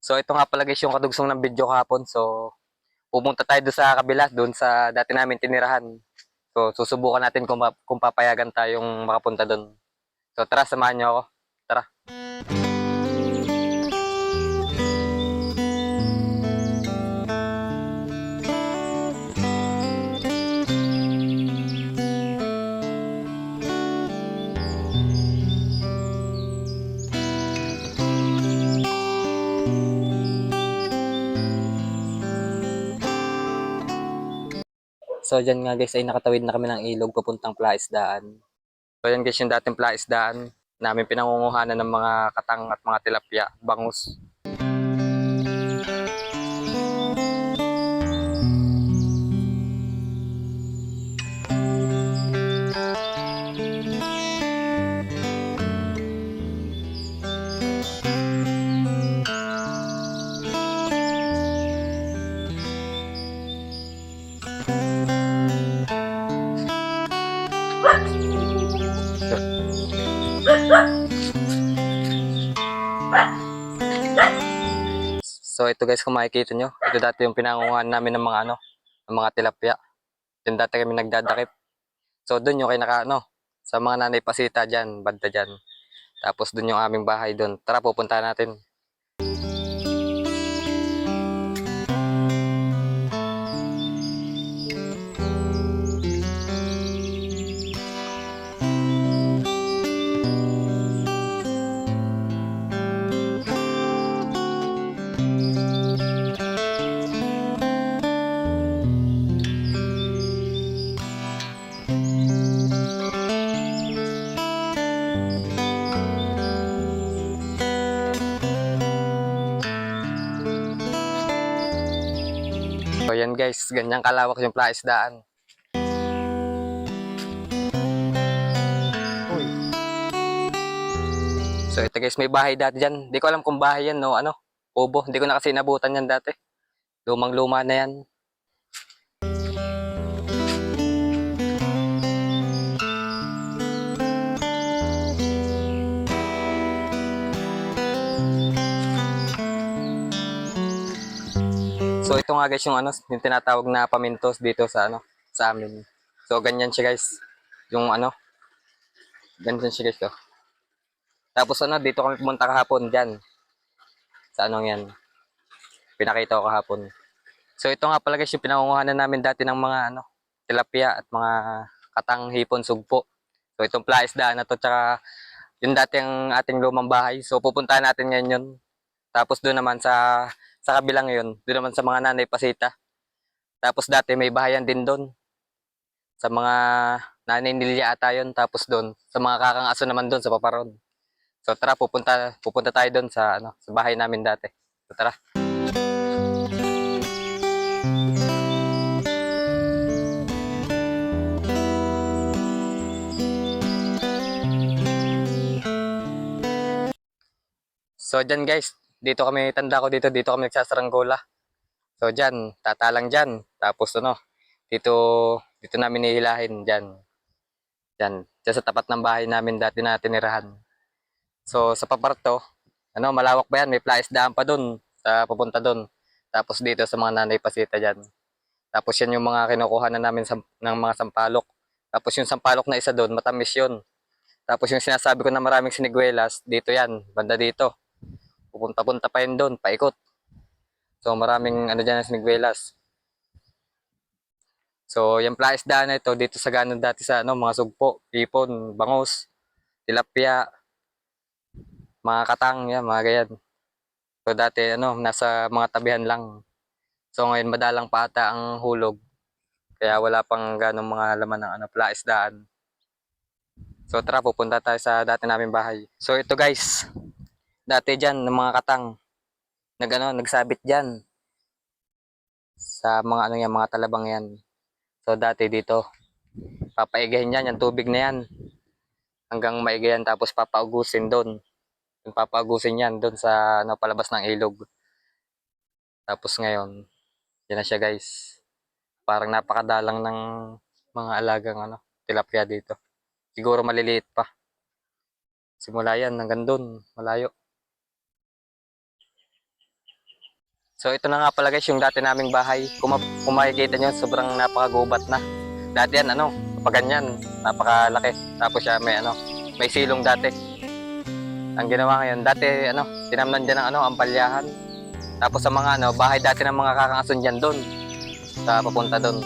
So ito nga pala guys yung kadugsong ng video kahapon. So pupunta tayo doon sa kabila, doon sa dati namin tinirahan. So susubukan natin kung papayagan tayong makapunta doon. So tara, samahan niyo ako. Tara. So dyan nga guys ay nakatawid na kami ng ilog papuntang Plaisdaan. So yan guys yung dating Plaisdaan namin pinangunguhanan ng mga katang at mga tilapia, bangus. So ito guys kung makikita nyo, ito dati yung pinangunguhanan namin ng mga ng mga tilapia. Yung dati kami nagdadakip. So doon yung kinaka sa mga nanay pasita dyan, banda dyan. Tapos doon yung aming bahay doon. Tara, pupunta natin. So yan guys, ganyang kalawak yung Plaisdaan. Uy. So ito guys, may bahay dati dyan. Di ko alam kung bahay yan, no, kubo. Hindi ko na kasi nabutan yan dati. Lumang luma na yan. So ito nga guys yung yung tinatawag na pamintos dito sa sa amin. So ganyan siya guys. Yung ganyan siya guys, oh. Tapos dito kami pumunta kahapon diyan. Sa yan. Pinakita ko kahapon. So ito nga pala guys yung pinangunguhanan namin dati ng mga tilapia at mga katang hipon sugpo. So itong Plaisdaan na to tsaka yung dati ang ating lumang bahay. So pupuntahan natin ngayon yun. Tapos doon naman sa kabilang yun, doon naman sa mga nanay pasita. Tapos dati may bahayan din doon. Sa mga nanay nilya ata yun. Tapos doon, sa mga kakang aso naman doon sa Paparon. So tara, pupunta tayo doon sa sa bahay namin dati. So tara. So dyan guys, tanda ko dito kami nagsasaranggola. So dyan, tatalang dyan. Tapos dito, dito namin nihilahin dyan. Dyan sa tapat ng bahay namin dati na tinirahan. So sa paparto, malawak ba yan? May Plaisdaan pa dun, sa pupunta dun. Tapos dito sa mga nanay pasita dyan. Tapos yan yung mga kinukuha na namin ng mga sampalok. Tapos yung sampalok na isa dun, matamis yun. Tapos yung sinasabi ko na maraming siniguelas, dito yan, banda dito. Pupunta-punta pa yun doon, paikot. So maraming dyan na siniguelas. So yung Plaisdaan na ito, dito sa ganon dati sa mga sugpo, hipon, bangus, tilapia, mga katang, yan, mga ganyan. So dati nasa mga tabihan lang. So ngayon madalang pa ata ang hulog. Kaya wala pang ganong mga laman ng Plaisdaan. So tara, pupunta tayo sa dati naming bahay. So ito guys, dati dyan ng mga katang, nagsabit dyan sa mga yan, mga talabang yan. So dati dito, papaigahin yan, yung tubig na yan. Hanggang maigayan tapos papaugusin doon. Yung papaugusin yan doon sa palabas ng ilog. Tapos ngayon, yan na siya guys. Parang napakadalang ng mga alagang tilapia dito. Siguro maliliit pa. Simula yan hanggang doon, malayo. So ito na nga pala guys yung dati naming bahay. Kung makikita nyo, sobrang napakagubat na. Dati yan, kapag ganyan, napakalaki. Tapos siya may silong dati. Ang ginawa ngayon, dati tinamnan dyan ng ampalyahan. Tapos sa mga bahay dati ng mga kakangason dyan doon. Sa papunta doon.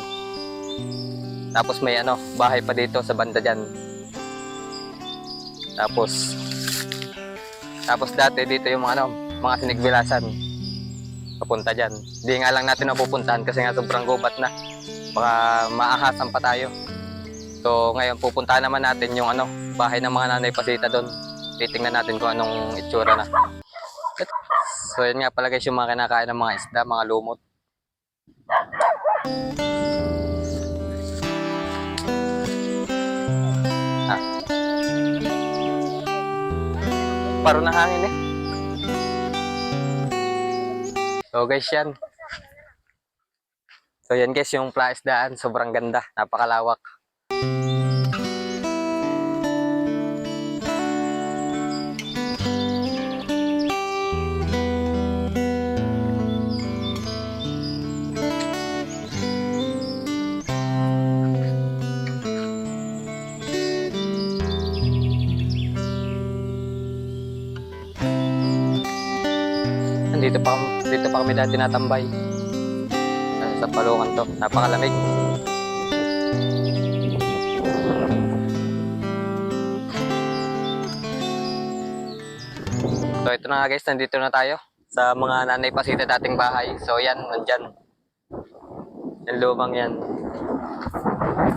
Tapos may bahay pa dito sa banda dyan. Tapos dati dito yung mga sinigbilasan. Papunta dyan. Hindi nga lang natin napupuntahan kasi nga sobrang gubat na. Baka maahasan pa tayo. So ngayon pupuntahan naman natin yung bahay ng mga Nanay Pasita doon. Titingnan natin kung anong itsura na. So yun nga pala guys yung mga kinakain ng mga isda, mga lumot. Paro ng hangin eh. So guys yan. So yan guys yung plaisdaan, sobrang ganda, napakalawak. Dito pa kami dati natambay. Sa palungan to, napakalamig. So ito na nga guys, nandito na tayo sa mga Nanay Pasita dating bahay. So yan, nandyan. Yung lumang yan.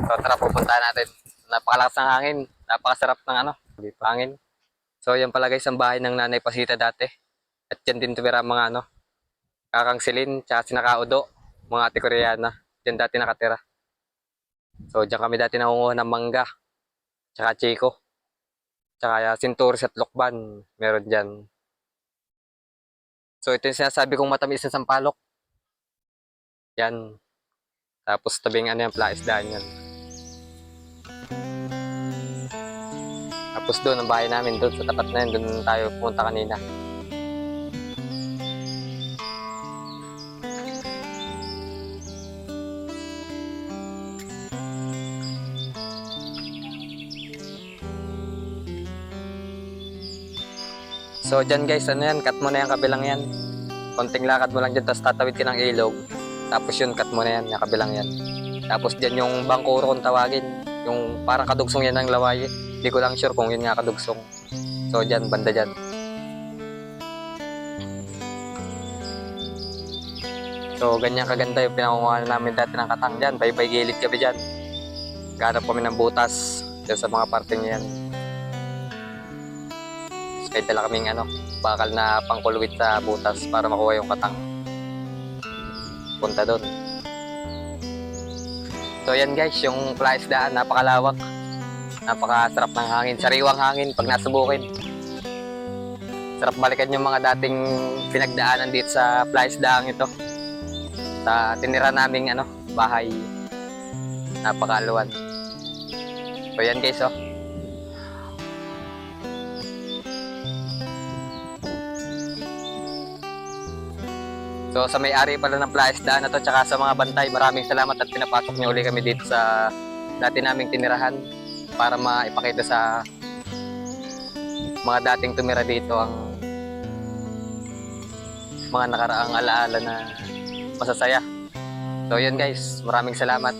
So tara, pupuntahan natin. Napakalakas ng hangin, napakasarap ng hangin. So yan pala guys ang bahay ng Nanay Pasita dati. At yan din tumira mga Kakang Silin, tsaka si Nakaudo, mga ate Koreana. Diyan dati nakatira. So diyan kami dati nangunguha ng mangga, tsaka chiko, tsaka sinturis at lokban, meron dyan. So ito yung sinasabi kong matamis na sampalok. Yan. Tapos tabing yung plaisdaan yan. Tapos doon ang bahay namin, doon sa tapat na yun, doon tayo pumunta kanina. So dyan guys, cut mo na yung kabilang yan. Konting lakad mo lang dyan, tapos tatawid ka ng ilog. Tapos yun, cut mo na yan, yung kabilang yan. Tapos dyan yung bangkuro kung tawagin. Yung parang kadugsong yan ng Lawaye. Hindi ko lang sure kung yun nga kadugsong. So dyan, banda dyan. So ganyan kaganda yung pinangunguhan namin dati ng Katang dyan. Baybay gilid kami dyan. Ganap kami ng butas dyan sa mga parting yan. Kahit dala kaming bakal na pangkulwit sa butas para makuha yung katang. Punta doon. So yan guys, yung plaisdaan, napakalawak. Napakasarap ng hangin, sariwang hangin pag nasa bukid. Sarap balikan yung mga dating pinagdaanan dito sa plaisdaan ito. Sa tinira naming bahay. Napakaluwan. So yan guys So sa may-ari pala ng plaisdaan na to, tsaka sa mga bantay, maraming salamat at pinapasok niyo uli kami dito sa dati naming tinirahan para maipakita sa mga dating tumira dito ang mga nakaraang alaala na masasaya. So yun guys, maraming salamat.